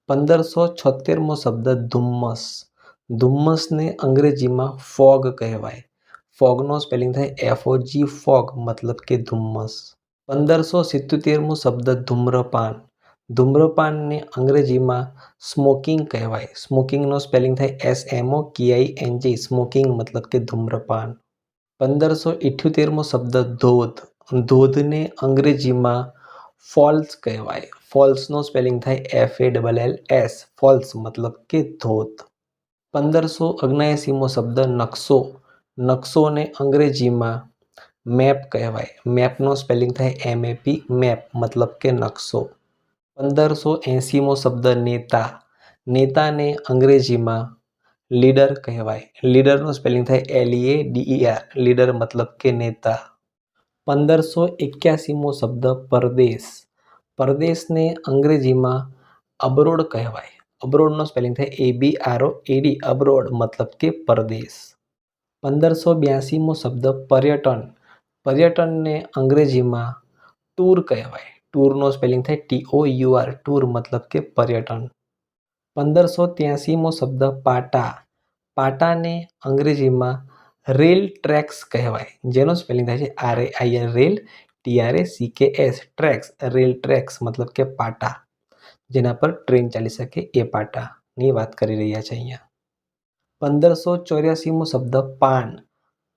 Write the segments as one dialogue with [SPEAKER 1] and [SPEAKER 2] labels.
[SPEAKER 1] 1576મો શબ્દ ધુમ્મસ. ધુમ્મસને અંગ્રેજીમાં ફોગ કહેવાય. ફોગનો સ્પેલિંગ થાય FOG, ફોગ મતલબ કે ધુમ્મસ. 1577મો શબ્દ ધૂમ્રપાન. ધૂમ્રપાનને અંગ્રેજીમાં સ્મોકિંગ કહેવાય. સ્મોકિંગનો સ્પેલિંગ થાય SMOKING, સ્મોકિંગ મતલબ કે ધૂમ્રપાન. 1578મો શબ્દ ધોધ. ધોધને અંગ્રેજીમાં ફોલ્સ કહેવાય. ફોલ્સનો સ્પેલિંગ થાય FALLS, ફોલ્સ મતલબ કે ધોધ. 1579મો શબ્દ નકશો. નકશોને અંગ્રેજીમાં મેપ કહેવાય. મેપનો સ્પેલિંગ થાય MAP, મેપ મતલબ કે નકશો. 1580મો શબ્દ નેતા. નેતાને અંગ્રેજીમાં લીડર કહેવાય. લીડરનો સ્પેલિંગ થાય LEADER, લીડર મતલબ કે નેતા. 1581મો શબ્દ પરદેશ. પરદેશને અંગ્રેજીમાં અબ્રોડ કહેવાય. અબ્રોડનો સ્પેલિંગ થાય ABROAD, અબ્રોડ મતલબ કે પરદેશ. 1582મો શબ્દ પર્યટન. પર્યટનને અંગ્રેજીમાં ટૂર કહેવાય. ટૂરનો સ્પેલિંગ થાય TOUR, ટૂર મતલબ કે પર્યટન. 1583મો શબ્દ પાટા. પાટાને અંગ્રેજીમાં રેલ ટ્રેક્સ કહેવાય, જેનો સ્પેલિંગ થાય છે RAIL, rail, TRACKS, tracks, rail tracks મતલબ કે પાટા, જેના પર ટ્રેન ચાલી શકે એ પાટાની વાત કરી રહ્યા છે અહીંયા. 1584મો શબ્દ પાન.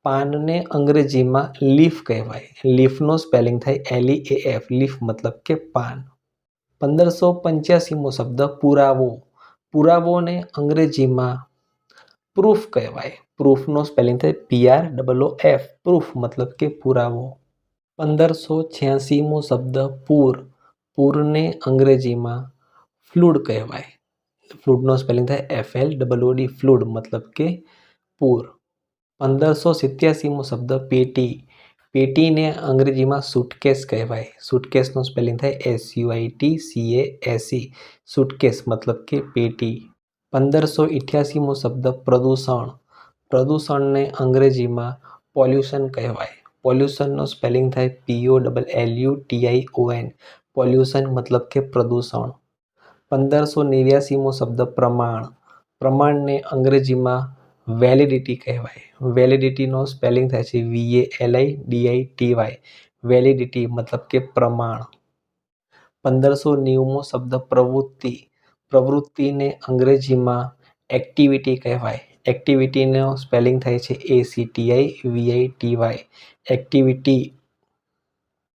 [SPEAKER 1] પાનને અંગ્રેજીમાં લીફ કહેવાય. લીફનો સ્પેલિંગ થાય LEAF, લીફ મતલબ કે પાન. 1585મો શબ્દ પુરાવો. પુરાવોને અંગ્રેજીમાં પ્રૂફ કહેવાય. પ્રૂફનો સ્પેલિંગ થાય PROOF, પ્રૂફ મતલબ કે પુરાવો. 1586મો શબ્દ પૂર. પૂરને અંગ્રેજીમાં ફ્લૂડ કહેવાય. ફ્લૂડનો સ્પેલિંગ થાય FLOOD, ફ્લૂડ મતલબ કે પૂર. 1587મો શબ્દ પેટી. પેટીને અંગ્રેજીમાં સુટકેસ કહેવાય. સુટકેસનો સ્પેલિંગ થાય SUITCASE, સુટકેસ મતલબ કે પેટી. 1588મો શબ્દ પ્રદૂષણ. પ્રદૂષણને અંગ્રેજીમાં પોલ્યુશન કહેવાય. પોલ્યુશનનો સ્પેલિંગ થાય POLLUTION, પોલ્યુશન મતલબ કે પ્રદૂષણ. 1589મો શબ્દ પ્રમાણ. પ્રમાણને અંગ્રેજીમાં વેલિડિટી કહેવાય. વેલિડિટીનો સ્પેલિંગ થાય છે VALIDITY, વેલિડિટી મતલબ કે પ્રમાણ. 1590મો શબ્દ પ્રવૃત્તિ. પ્રવૃત્તિને અંગ્રેજીમાં એક્ટિવિટી કહેવાય. એક્ટિવિટીનો સ્પેલિંગ થાય છે ACTIVITY, એક્ટિવિટી